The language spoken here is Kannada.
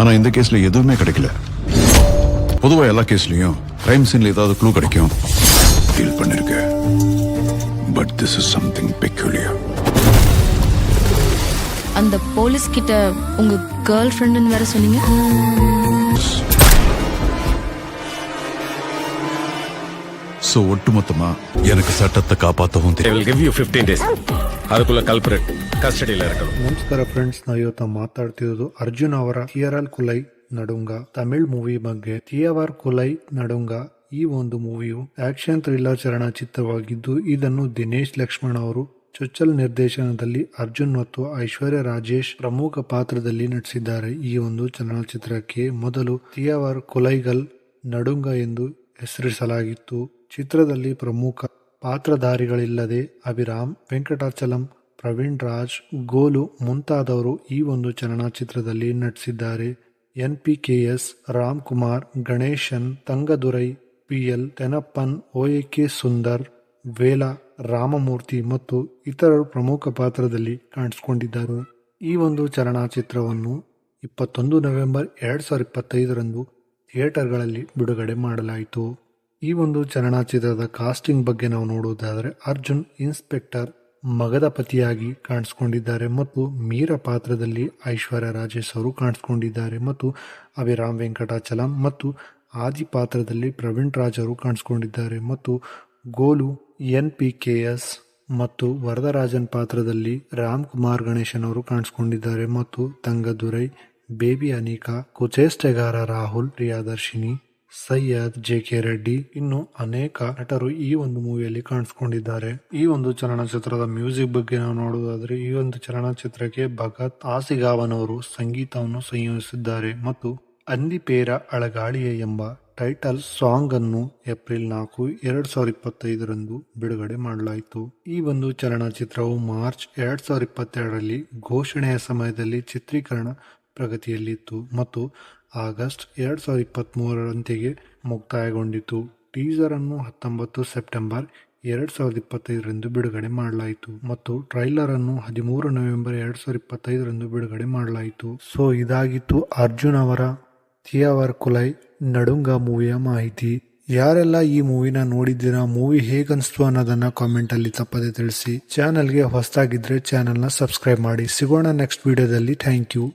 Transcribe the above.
ஆனா இந்த கேஸ்ல எதுவுமே கிடைக்கல. பொதுவா எல்லா கேஸ்லயும் கிரைம் சீன்ல ஏதாவது க்ளூ கிடைக்கும், டீல் பண்ணிருக்க. But this is something peculiar. அந்த போலீஸ் கிட்ட உங்க கேர்ள் ஃப்ரெண்ட்னு வேற சொன்னீங்க. சோ ஒட்டுமொத்தமா எனக்கு சட்டத்தை காப்பாற்றவும் They will give you 15 days. ಅದಕ್ಕುள்ள ಕಲ್ಪರೇಟ್ ಕಸ್ಟಡಿಯಲ್ಲಿ ಇರಬೇಕು. ನಮಸ್ಕಾರ ಫ್ರೆಂಡ್ಸ್, ನಾವು ಇವತ್ತು ಮಾತಾಡ್ತಿರೋದು ಅರ್ಜುನ್ ಅವರ ಥಿಯರಲ್ ಕುಲೈ ನಡುಂಗ ತಮಿಳ್ ಮೂವಿ ಬಗ್ಗೆ. ಥಿಯವರ್ ಕುಲೈ ನಡುಂಗ ಈ ಒಂದು ಮೂವಿಯು ಆಕ್ಷನ್ ಥ್ರಿಲ್ಲರ್ ಚಲನಚಿತ್ರವಾಗಿದ್ದು, ಇದನ್ನು ದಿನೇಶ್ ಲಕ್ಷ್ಮಣ್ ಅವರು ಚೊಚ್ಚಲ್ ನಿರ್ದೇಶನದಲ್ಲಿ ಅರ್ಜುನ್ ಮತ್ತು ಐಶ್ವರ್ಯ ರಾಜೇಶ್ ಪ್ರಮುಖ ಪಾತ್ರದಲ್ಲಿ ನಟಿಸಿದ್ದಾರೆ. ಈ ಒಂದು ಚಲನಚಿತ್ರಕ್ಕೆ ಮೊದಲು ಥಿಯವರ್ ಕುಲೈಗಲ್ ನಡುಂಗ ಎಂದು ಹೆಸರಿಸಲಾಗಿತ್ತು. ಚಿತ್ರದಲ್ಲಿ ಪ್ರಮುಖ ಪಾತ್ರಧಾರಿಗಳಿಲ್ಲದೆ ಅಭಿರಾಮ್ ವೆಂಕಟಾಚಲಂ, ಪ್ರವೀಣ್ ರಾಜ್, ಗೋಲು ಮುಂತಾದವರು ಈ ಒಂದು ಚಲನಚಿತ್ರದಲ್ಲಿ ನಟಿಸಿದ್ದಾರೆ. NPKS, ರಾಮ್ ಕುಮಾರ್, ಗಣೇಶನ್, ತಂಗದುರೈ, PL ತೆನಪ್ಪನ್, OAK ಸುಂದರ್, ವೇಲಾ, ರಾಮಮೂರ್ತಿ ಮತ್ತು ಇತರರು ಪ್ರಮುಖ ಪಾತ್ರದಲ್ಲಿ ಕಾಣಿಸಿಕೊಂಡಿದ್ದರು. ಈ ಒಂದು ಚಲನಚಿತ್ರವನ್ನು 21 ನವೆಂಬರ್ 2025ರಂದು ಥಿಯೇಟರ್ಗಳಲ್ಲಿ ಬಿಡುಗಡೆ ಮಾಡಲಾಯಿತು. ಈ ಒಂದು ಚಲನಚಿತ್ರದ ಕಾಸ್ಟಿಂಗ್ ಬಗ್ಗೆ ನಾವು ನೋಡುವುದಾದರೆ, ಅರ್ಜುನ್ ಇನ್ಸ್ಪೆಕ್ಟರ್ ಮಗದ ಪತಿಯಾಗಿ ಕಾಣಿಸ್ಕೊಂಡಿದ್ದಾರೆ ಮತ್ತು ಮೀರಾ ಪಾತ್ರದಲ್ಲಿ ಐಶ್ವರ್ಯ ರಾಜೇಶ್ ಅವರು ಕಾಣಿಸ್ಕೊಂಡಿದ್ದಾರೆ ಮತ್ತು ಅಭಿರಾಮ್ ವೆಂಕಟಾಚಲಂ ಮತ್ತು ಆದಿ ಪಾತ್ರದಲ್ಲಿ ಪ್ರವೀಣ್ ರಾಜ್ ಅವರು ಕಾಣಿಸ್ಕೊಂಡಿದ್ದಾರೆ ಮತ್ತು ಗೋಲು NPKS ಮತ್ತು ವರದರಾಜನ್ ಪಾತ್ರದಲ್ಲಿ ರಾಮ್ ಕುಮಾರ್ ಗಣೇಶನ್ ಅವರು ಕಾಣಿಸ್ಕೊಂಡಿದ್ದಾರೆ ಮತ್ತು ತಂಗದುರೈ, ಬೇಬಿ ಅನಿಕಾ, ಕುಚೇಷ್ಟೆಗಾರ ರಾಹುಲ್, ಪ್ರಿಯಾದರ್ಶಿನಿ, ಸೈಯದ್, JK ರೆಡ್ಡಿ ಇನ್ನು ಅನೇಕ ನಟರು ಈ ಒಂದು ಮೂವಿಯಲ್ಲಿ ಕಾಣಿಸ್ಕೊಂಡಿದ್ದಾರೆ. ಈ ಒಂದು ಚಲನಚಿತ್ರದ ಮ್ಯೂಸಿಕ್ ಬಗ್ಗೆ ನಾವು ನೋಡುವುದಾದ್ರೆ, ಈ ಒಂದು ಚಲನಚಿತ್ರಕ್ಕೆ ಭಗತ್ ಆಸಿಗಾವನ್ ಅವರು ಸಂಗೀತವನ್ನು ಸಂಯೋಜಿಸಿದ್ದಾರೆ ಮತ್ತು ಅಂದಿಪೇರ ಅಳಗಾಳಿಯೇ ಎಂಬ ಟೈಟಲ್ ಸಾಂಗ್ ಅನ್ನು ಏಪ್ರಿಲ್ 4, 2025ರಂದು ಬಿಡುಗಡೆ ಮಾಡಲಾಯಿತು. ಈ ಒಂದು ಚಲನಚಿತ್ರವು ಮಾರ್ಚ್ 2022ರಲ್ಲಿ ಘೋಷಣೆಯ ಸಮಯದಲ್ಲಿ ಚಿತ್ರೀಕರಣ ಪ್ರಗತಿಯಲ್ಲಿತ್ತು ಮತ್ತು ಆಗಸ್ಟ್ 2023ರಂತೆಗೆ ಮುಕ್ತಾಯಗೊಂಡಿತು. ಟೀಸರ್ ಅನ್ನು 19 ಸೆಪ್ಟೆಂಬರ್ 2025ರಂದು ಬಿಡುಗಡೆ ಮಾಡಲಾಯಿತು ಮತ್ತು ಟ್ರೈಲರ್ ಅನ್ನು 13 ನವೆಂಬರ್ 2025ರಂದು ಬಿಡುಗಡೆ ಮಾಡಲಾಯಿತು. ಸೊ ಇದಾಗಿತ್ತು ಅರ್ಜುನ್ ಅವರ ಥಿಯವರ್ ಕುಲೈ ನಡುಂಗ ಮೂವಿಯ ಮಾಹಿತಿ. ಯಾರೆಲ್ಲ ಈ ಮೂವಿನ ನೋಡಿದ್ದೀರಾ, ಮೂವಿ ಹೇಗನ್ಸ್ತು ಅನ್ನೋದನ್ನ ಕಾಮೆಂಟ್ ಅಲ್ಲಿ ತಪ್ಪದೆ ತಿಳಿಸಿ. ಚಾನಲ್ಗೆ ಹೊಸದಾಗಿದ್ರೆ ಚಾನಲ್ನ ಸಬ್ಸ್ಕ್ರೈಬ್ ಮಾಡಿ. ಸಿಗೋಣ ನೆಕ್ಸ್ಟ್ ವಿಡಿಯೋದಲ್ಲಿ. Thank you.